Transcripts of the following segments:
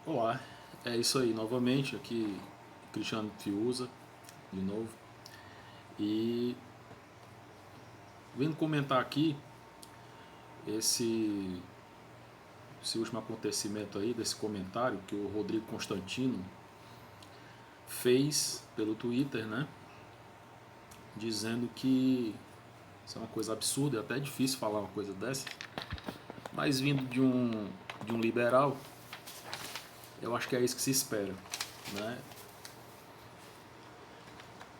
Olá, é isso aí, novamente, aqui Cristiano Fiuza, de novo, e vindo comentar aqui esse, esse último acontecimento aí, desse comentário que o Rodrigo Constantino fez pelo Twitter, né, dizendo que isso é uma coisa absurda, é até difícil falar uma coisa dessa, mas vindo de um liberal, eu acho que é isso que se espera, né,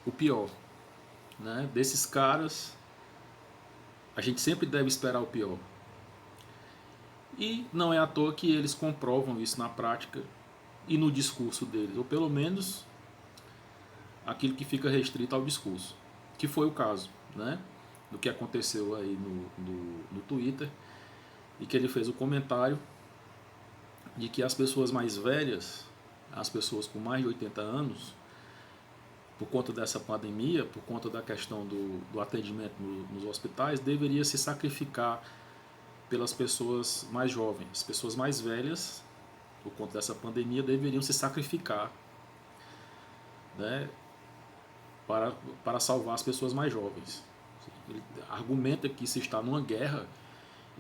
o pior, né, desses caras. A gente sempre deve esperar o pior. E não é à toa que eles comprovam isso na prática e no discurso deles, ou pelo menos aquilo que fica restrito ao discurso, que foi o caso, né, do que aconteceu aí no Twitter, e que ele fez o comentário de que as pessoas mais velhas, as pessoas com mais de 80 anos, por conta dessa pandemia, por conta da questão do atendimento nos hospitais, deveria se sacrificar pelas pessoas mais jovens. As pessoas mais velhas, por conta dessa pandemia, deveriam se sacrificar, né, para, para salvar as pessoas mais jovens. Ele argumenta que se está numa guerra,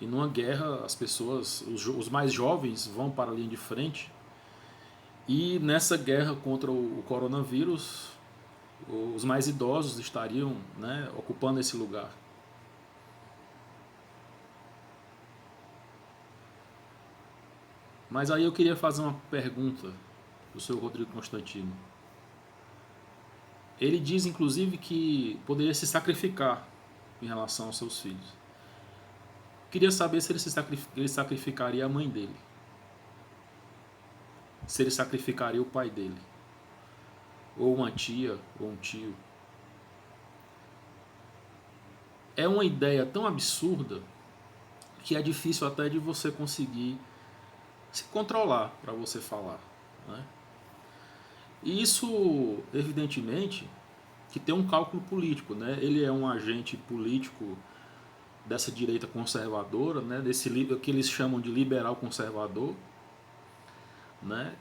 e numa guerra as pessoas, os mais jovens vão para a linha de frente, e nessa guerra contra o coronavírus, os mais idosos estariam, né, ocupando esse lugar. Mas aí eu queria fazer uma pergunta para o senhor Rodrigo Constantino. Ele diz, inclusive, que poderia se sacrificar em relação aos seus filhos. Queria saber se ele sacrificaria a mãe dele. Se ele sacrificaria o pai dele. Ou uma tia, ou um tio. É uma ideia tão absurda que é difícil até de você conseguir se controlar para você falar, né? E isso, evidentemente, que tem um cálculo político, né? Ele é um agente político dessa direita conservadora, né? Desse que eles chamam de liberal conservador, né?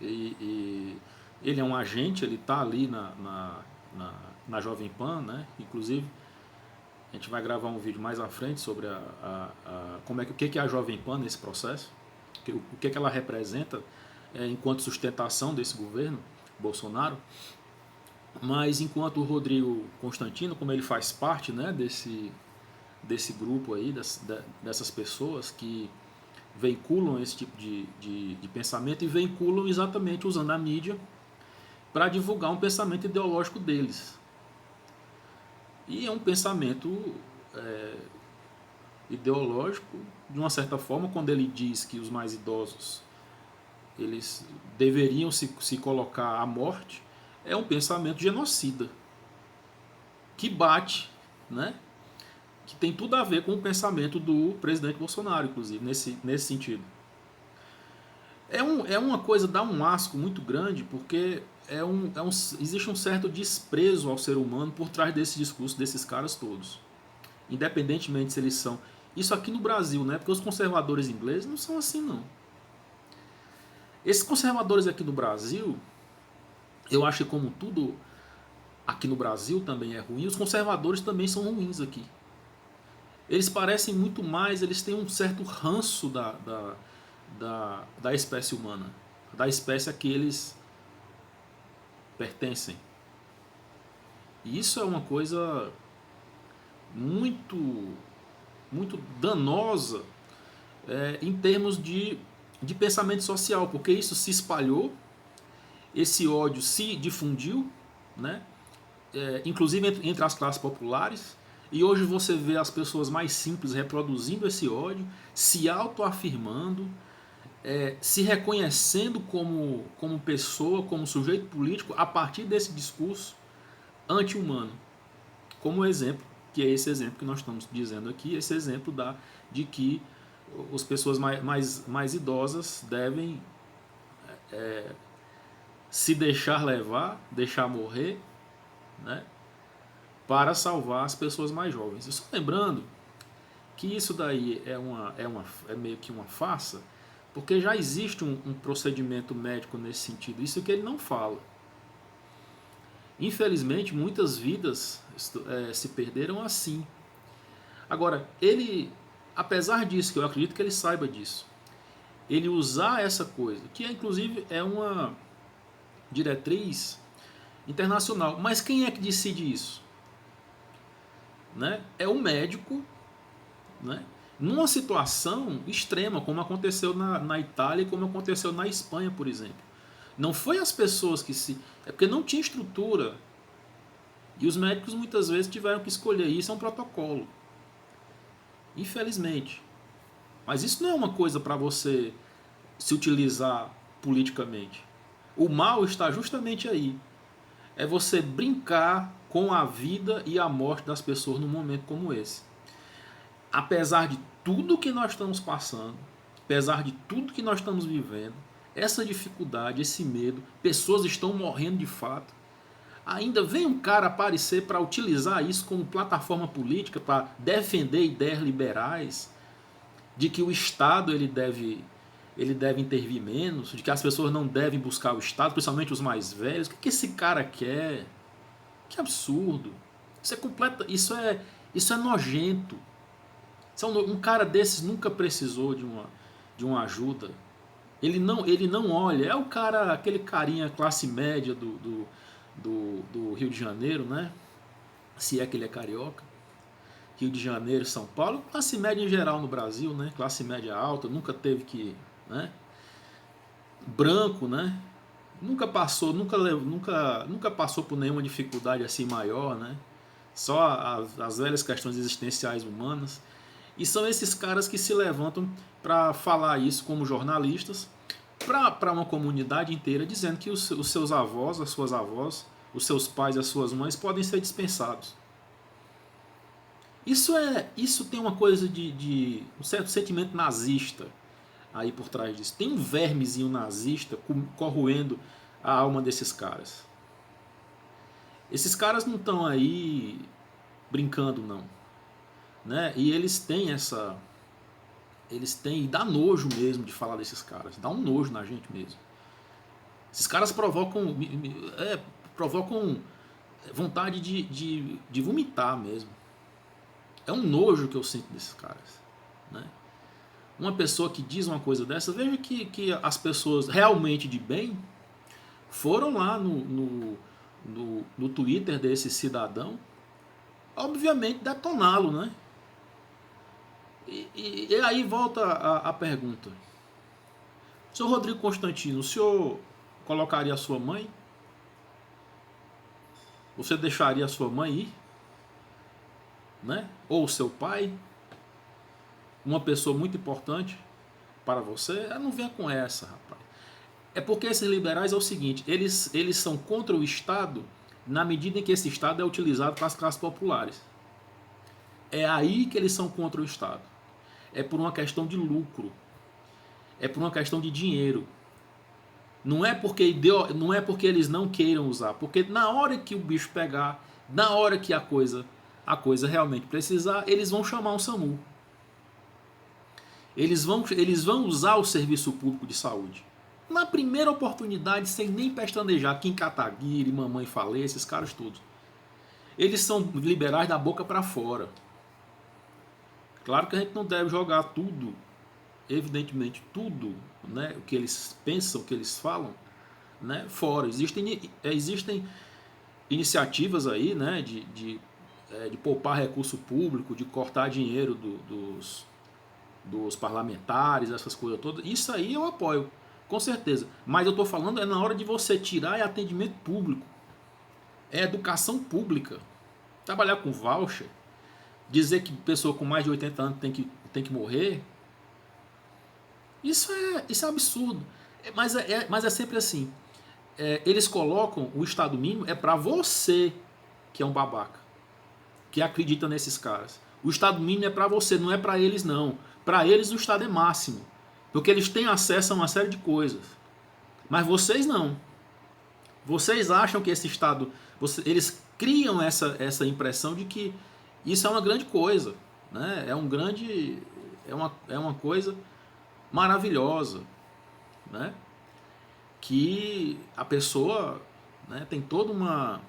E ele é um agente, ele está ali na Jovem Pan, né? Inclusive, a gente vai gravar um vídeo mais à frente sobre como o que é a Jovem Pan nesse processo, o que ela representa enquanto sustentação desse governo Bolsonaro. Mas enquanto o Rodrigo Constantino, como ele faz parte, né, desse grupo aí, dessas pessoas que veiculam esse tipo de pensamento, e veiculam exatamente usando a mídia para divulgar um pensamento ideológico deles. E é um pensamento ideológico, de uma certa forma, quando ele diz que os mais idosos eles deveriam se colocar à morte, é um pensamento genocida, que bate, né, que tem tudo a ver com o pensamento do presidente Bolsonaro, inclusive, nesse sentido. É uma coisa, dá um asco muito grande, porque existe um certo desprezo ao ser humano por trás desse discurso desses caras todos. Independentemente se eles são... Isso aqui no Brasil, né? Porque os conservadores ingleses não são assim, não. Esses conservadores aqui no Brasil, eu acho que como tudo aqui no Brasil também é ruim, os conservadores também são ruins aqui. Eles parecem muito mais, eles têm um certo ranço da espécie humana, da espécie a que eles pertencem. E isso é uma coisa muito, muito danosa em termos de pensamento social, porque isso se espalhou, esse ódio se difundiu, né? Inclusive entre as classes populares, e hoje você vê as pessoas mais simples reproduzindo esse ódio, se autoafirmando, se reconhecendo como pessoa, como sujeito político, a partir desse discurso anti-humano. Como exemplo, que é esse exemplo que nós estamos dizendo aqui, esse exemplo de que as pessoas mais idosas devem se deixar levar, deixar morrer, né, para salvar as pessoas mais jovens. E só lembrando que isso daí é meio que uma farsa, Porque já existe um procedimento médico nesse sentido. Isso que ele não fala. Infelizmente, muitas vidas se perderam assim. Agora, ele, apesar disso, que eu acredito que ele saiba disso, ele usar essa coisa, que inclusive é uma diretriz internacional. Mas quem é que decide isso? Né? É o médico, né? Numa situação extrema, como aconteceu na Itália e como aconteceu na Espanha, por exemplo. Não foi as pessoas que se... É porque não tinha estrutura. E os médicos muitas vezes tiveram que escolher. Isso é um protocolo. Infelizmente. Mas isso não é uma coisa para você se utilizar politicamente. O mal está justamente aí. É você brincar com a vida e a morte das pessoas num momento como esse. Apesar de tudo que nós estamos passando, apesar de tudo que nós estamos vivendo, essa dificuldade, esse medo, pessoas estão morrendo de fato. Ainda vem um cara aparecer para utilizar isso como plataforma política, para defender ideias liberais, de que o Estado ele deve intervir menos, de que as pessoas não devem buscar o Estado, principalmente os mais velhos. O que esse cara quer? Que absurdo. Isso é nojento. Um cara desses nunca precisou de uma ajuda. Ele não olha. É o cara, aquele carinha classe média do Rio de Janeiro, né? Se é que ele é carioca. Rio de Janeiro, São Paulo, classe média em geral no Brasil, né? Classe média alta, nunca teve que, né? Branco, né? Nunca passou por nenhuma dificuldade assim maior, né? Só as velhas questões existenciais humanas. E são esses caras que se levantam para falar isso como jornalistas para uma comunidade inteira, dizendo que os seus avós, as suas avós, os seus pais, as suas mães podem ser dispensados. Isso tem uma coisa de um certo sentimento nazista aí por trás disso. Tem um vermezinho nazista corroendo a alma desses caras. Esses caras não estão aí brincando, não. Né? E eles têm e dá nojo mesmo de falar desses caras. Dá um nojo na gente mesmo. Esses caras provocam vontade de vomitar mesmo. É um nojo que eu sinto desses caras. Né? Uma pessoa que diz uma coisa dessa, veja que as pessoas realmente de bem foram lá no Twitter desse cidadão, obviamente detoná-lo, né? E aí volta a pergunta. Senhor Rodrigo Constantino, o senhor colocaria a sua mãe? Você deixaria a sua mãe ir? Né? Ou o seu pai? Uma pessoa muito importante para você? Não venha com essa, rapaz. É porque esses liberais é o seguinte, eles são contra o Estado na medida em que esse Estado é utilizado para as classes populares. É aí que eles são contra o Estado. É por uma questão de lucro. É por uma questão de dinheiro. Não é porque eles não queiram usar. Porque na hora que o bicho pegar, na hora que a coisa realmente precisar, eles vão chamar um SAMU. Eles vão usar o serviço público de saúde. Na primeira oportunidade, sem nem pestanejar, Kim Kataguiri, Mamãe Falei, esses caras todos. Eles são liberais da boca para fora. Claro que a gente não deve jogar tudo, evidentemente tudo, né, o que eles pensam, o que eles falam, né, fora. Existem iniciativas aí, né, de poupar recurso público, de cortar dinheiro dos parlamentares, essas coisas todas. Isso aí eu apoio, com certeza. Mas eu estou falando na hora de você tirar atendimento público, educação pública, trabalhar com voucher, dizer que pessoa com mais de 80 anos tem que morrer, isso é absurdo. Mas é sempre assim. Eles colocam o Estado mínimo para você que é um babaca, que acredita nesses caras. O Estado mínimo é para você, não é para eles não. Para eles o Estado é máximo, porque eles têm acesso a uma série de coisas. Mas vocês não. Vocês acham que esse Estado... eles criam essa impressão de que isso é uma grande coisa. Né? É uma coisa maravilhosa, né? Que a pessoa, né, tem toda uma,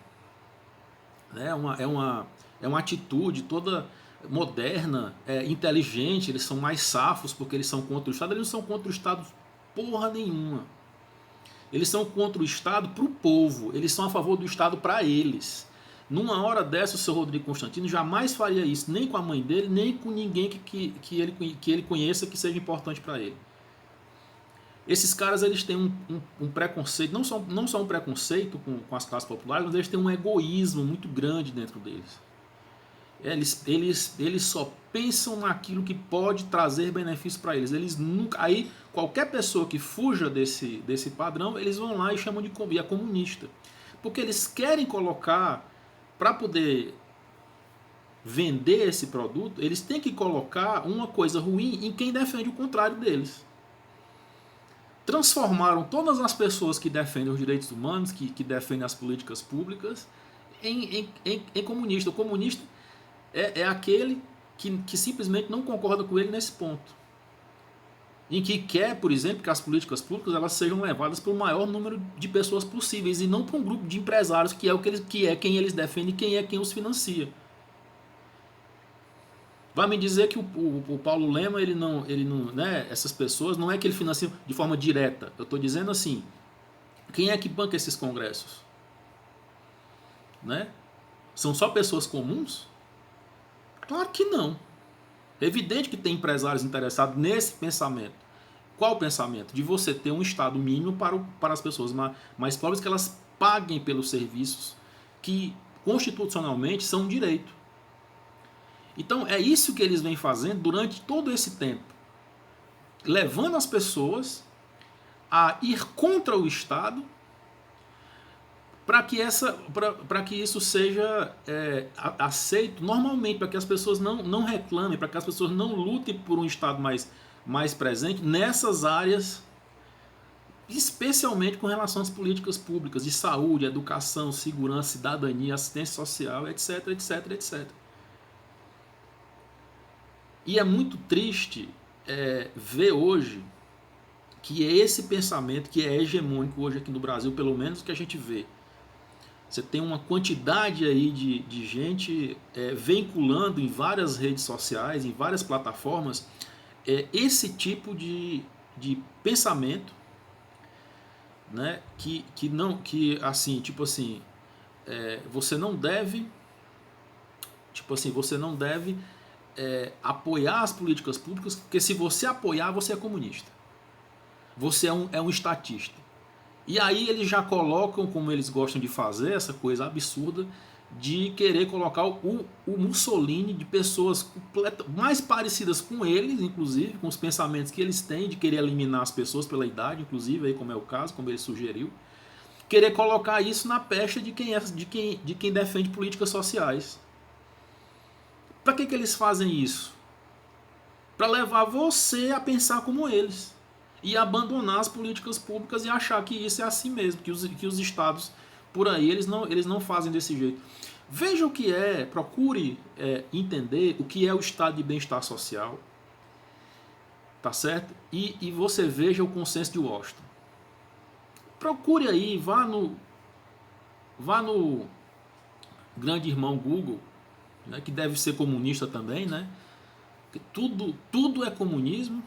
né, é uma atitude toda moderna, inteligente, eles são mais safos porque eles são contra o Estado. Eles não são contra o Estado porra nenhuma. Eles são contra o Estado para o povo, eles são a favor do Estado para eles. Numa hora dessa, o seu Rodrigo Constantino jamais faria isso, nem com a mãe dele, nem com ninguém que ele conheça que seja importante para ele. Esses caras, eles têm um preconceito, não só um preconceito com as classes populares, mas eles têm um egoísmo muito grande dentro deles. Eles só pensam naquilo que pode trazer benefício para eles. Eles nunca, aí qualquer pessoa que fuja desse padrão, eles vão lá e chamam de comunista. Porque eles querem colocar, para poder vender esse produto, eles têm que colocar uma coisa ruim em quem defende o contrário deles. Transformaram todas as pessoas que defendem os direitos humanos, que defendem as políticas públicas, em comunista. O comunista é aquele que simplesmente não concorda com ele nesse ponto. Em que quer, por exemplo, que as políticas públicas elas sejam levadas para o maior número de pessoas possíveis e não para um grupo de empresários que é quem eles defendem e quem os financia. Vai me dizer que o Paulo Lema, ele não, né, essas pessoas, não é que ele financia de forma direta. Eu estou dizendo assim, quem é que banca esses congressos? Né? São só pessoas comuns? Claro que não. É evidente que tem empresários interessados nesse pensamento. Qual o pensamento? De você ter um Estado mínimo para as pessoas mais pobres, que elas paguem pelos serviços que constitucionalmente são um direito. Então é isso que eles vêm fazendo durante todo esse tempo, levando as pessoas a ir contra o Estado para que isso seja aceito normalmente, para que as pessoas não reclamem, para que as pessoas não lutem por um Estado mais presente nessas áreas, especialmente com relação às políticas públicas de saúde, educação, segurança, cidadania, assistência social, etc, etc, etc. E é muito triste ver hoje que é esse pensamento que é hegemônico hoje aqui no Brasil, pelo menos que a gente vê. Você tem uma quantidade aí de gente vinculando em várias redes sociais, em várias plataformas, esse tipo de pensamento, né, você não deve, apoiar as políticas públicas, porque se você apoiar, você é comunista. Você é um estatista. E aí eles já colocam, como eles gostam de fazer, essa coisa absurda de querer colocar o Mussolini, de pessoas mais parecidas com eles, inclusive, com os pensamentos que eles têm, de querer eliminar as pessoas pela idade, inclusive, aí como é o caso, como ele sugeriu, querer colocar isso na pecha de quem defende políticas sociais. Para que eles fazem isso? Para levar você a pensar como eles e abandonar as políticas públicas e achar que isso é assim mesmo, que os estados por aí eles não fazem desse jeito. Veja o que procure entender o que é o estado de bem-estar social, tá certo? E você veja o consenso de Washington. Procure aí, vá no grande irmão Google, né, que deve ser comunista também, né? Porque tudo é comunismo.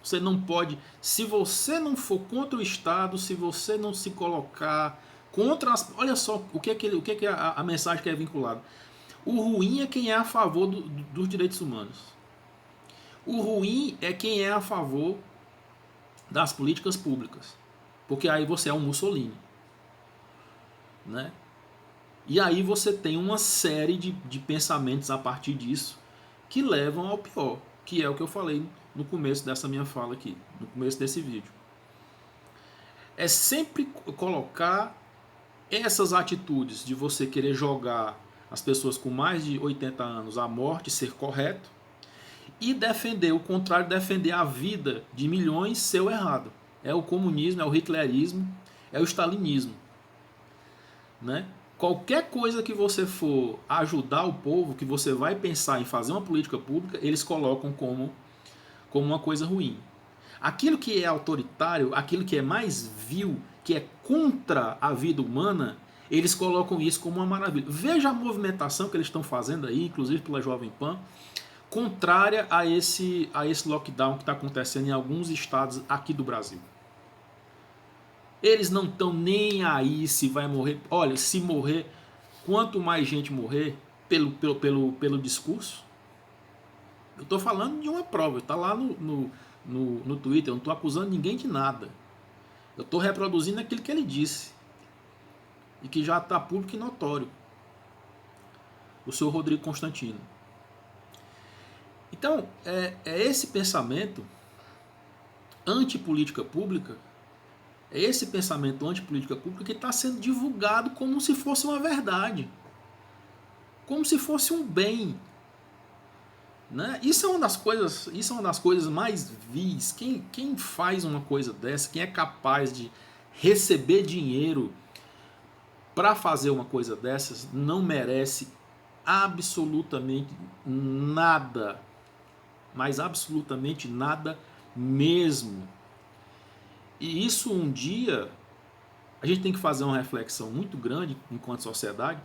Você não pode, se você não for contra o Estado, se você não se colocar contra as, olha só o que é a mensagem que é vinculada. O ruim é quem é a favor dos direitos humanos. O ruim é quem é a favor das políticas públicas, porque aí você é um Mussolini, né? E aí você tem uma série de pensamentos a partir disso que levam ao pior, que é o que eu falei no começo dessa minha fala aqui, no começo desse vídeo. É sempre colocar essas atitudes de você querer jogar as pessoas com mais de 80 anos à morte, ser correto, e defender o contrário, defender a vida de milhões, ser o errado. É o comunismo, é o hitlerismo, é o stalinismo, né? Qualquer coisa que você for ajudar o povo, que você vai pensar em fazer uma política pública, eles colocam como uma coisa ruim. Aquilo que é autoritário, aquilo que é mais vil, que é contra a vida humana, eles colocam isso como uma maravilha. Veja a movimentação que eles estão fazendo aí, inclusive pela Jovem Pan, contrária a esse lockdown que está acontecendo em alguns estados aqui do Brasil. Eles não estão nem aí se vai morrer. Olha, se morrer, quanto mais gente morrer pelo discurso. Eu estou falando de uma prova, está lá no Twitter, eu não estou acusando ninguém de nada. Eu estou reproduzindo aquilo que ele disse. E que já está público e notório. O senhor Rodrigo Constantino. Então, é esse pensamento antipolítica pública, é esse pensamento antipolítica pública que está sendo divulgado como se fosse uma verdade. Como se fosse um bem. Né? Isso é uma das coisas mais vis. Quem faz uma coisa dessa, quem é capaz de receber dinheiro para fazer uma coisa dessas, não merece absolutamente nada, mas absolutamente nada mesmo. E isso um dia a gente tem que fazer uma reflexão muito grande enquanto sociedade,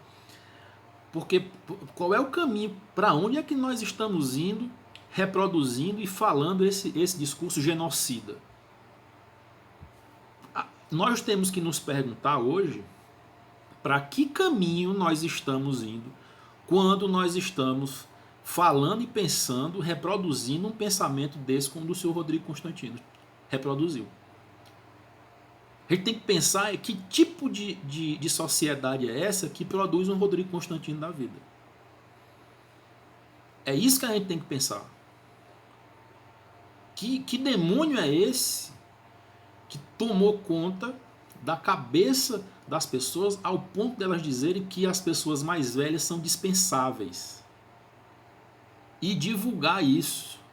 porque qual é o caminho, para onde é que nós estamos indo, reproduzindo e falando esse discurso genocida? Nós temos que nos perguntar hoje para que caminho nós estamos indo quando nós estamos falando e pensando, reproduzindo um pensamento desse como o do senhor Rodrigo Constantino reproduziu. A gente tem que pensar que tipo de sociedade é essa que produz um Rodrigo Constantino da vida. É isso que a gente tem que pensar. Que demônio é esse que tomou conta da cabeça das pessoas ao ponto delas dizerem que as pessoas mais velhas são dispensáveis? E divulgar isso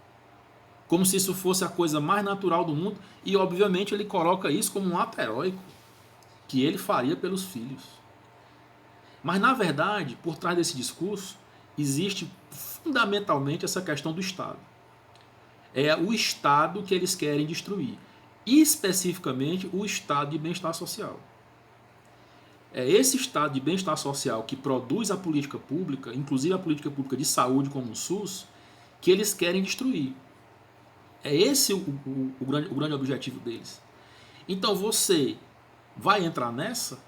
como se isso fosse a coisa mais natural do mundo, e obviamente ele coloca isso como um ato heróico que ele faria pelos filhos. Mas na verdade, por trás desse discurso, existe fundamentalmente essa questão do Estado. É o Estado que eles querem destruir, e especificamente o Estado de bem-estar social. É esse Estado de bem-estar social que produz a política pública, inclusive a política pública de saúde como o SUS, que eles querem destruir. É esse o grande objetivo deles. Então você vai entrar nessa?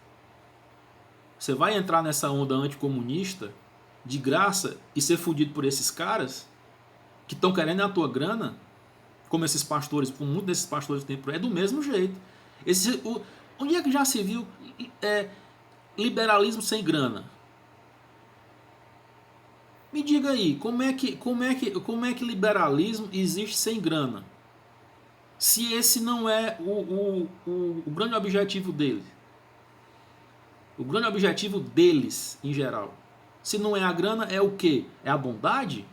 Você vai entrar nessa onda anticomunista de graça e ser fudido por esses caras que estão querendo a tua grana? Como esses pastores, como muitos desses pastores tem por aí, é do mesmo jeito. Onde é que já se viu liberalismo sem grana? Me diga aí, como é que liberalismo existe sem grana? Se esse não é o grande objetivo deles. O grande objetivo deles, em geral. Se não é a grana, é o quê? É a bondade?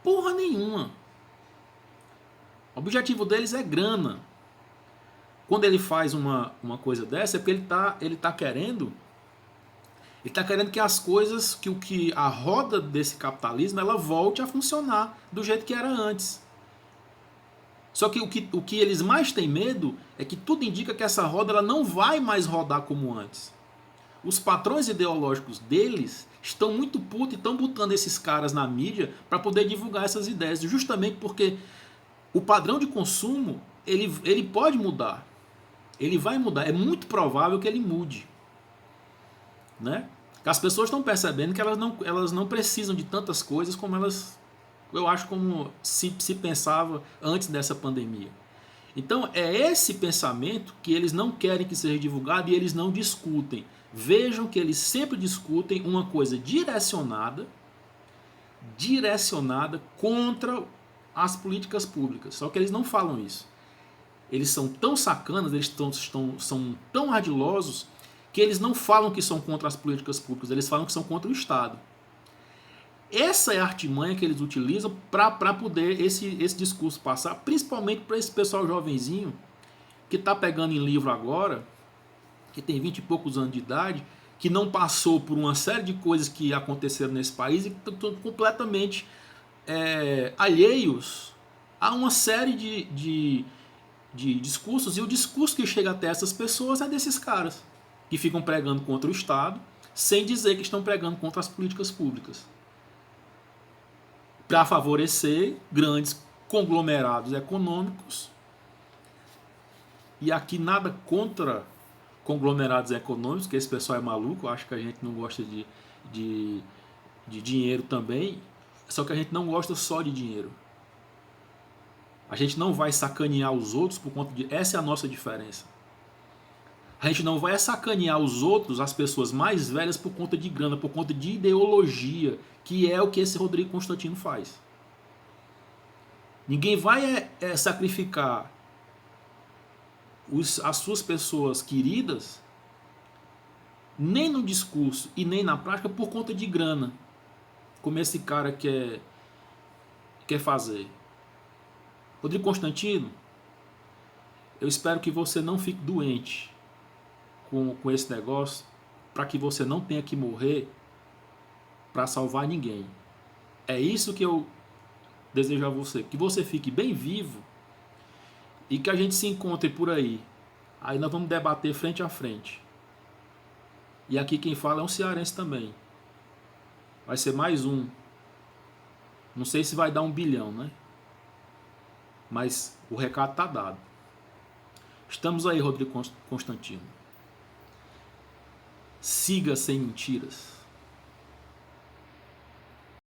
Porra nenhuma. O objetivo deles é grana. Quando ele faz uma coisa dessa, é porque ele tá querendo que as coisas, que a roda desse capitalismo, ela volte a funcionar do jeito que era antes. Só que o que eles mais têm medo é que tudo indica que essa roda ela não vai mais rodar como antes. Os patrões ideológicos deles estão muito putos e estão botando esses caras na mídia para poder divulgar essas ideias, justamente porque o padrão de consumo ele pode mudar. Ele vai mudar. É muito provável que ele mude. Né? As pessoas estão percebendo que elas não precisam de tantas coisas como eu acho, como se pensava antes dessa pandemia. Então é esse pensamento que eles não querem que seja divulgado e eles não discutem. Vejam que eles sempre discutem uma coisa direcionada contra as políticas públicas. Só que eles não falam isso. Eles são tão sacanas, eles são tão ardilosos que eles não falam que são contra as políticas públicas, eles falam que são contra o Estado. Essa é a artimanha que eles utilizam para poder esse discurso passar, principalmente para esse pessoal jovenzinho que está pegando em livro agora, que tem 20 e poucos anos de idade, que não passou por uma série de coisas que aconteceram nesse país e que estão completamente alheios a uma série de discursos, e o discurso que chega até essas pessoas é desses caras que ficam pregando contra o Estado, sem dizer que estão pregando contra as políticas públicas, para favorecer grandes conglomerados econômicos. E aqui nada contra conglomerados econômicos, que esse pessoal é maluco, acho que a gente não gosta de, de dinheiro também, só que a gente não gosta só de dinheiro. A gente não vai sacanear os outros por conta de... Essa é a nossa diferença. A gente não vai sacanear os outros, as pessoas mais velhas, por conta de grana, por conta de ideologia, que é o que esse Rodrigo Constantino faz. Ninguém vai sacrificar as suas pessoas queridas, nem no discurso e nem na prática, por conta de grana, como esse cara quer fazer. Rodrigo Constantino, eu espero que você não fique doente com esse negócio, para que você não tenha que morrer para salvar ninguém. É isso que eu desejo a você, que você fique bem vivo e que a gente se encontre por aí. Aí nós vamos debater frente a frente. E aqui quem fala é um cearense também. Vai ser mais um. Não sei se vai dar 1 bilhão, né? Mas o recado tá dado. Estamos aí, Rodrigo Constantino. Siga sem mentiras.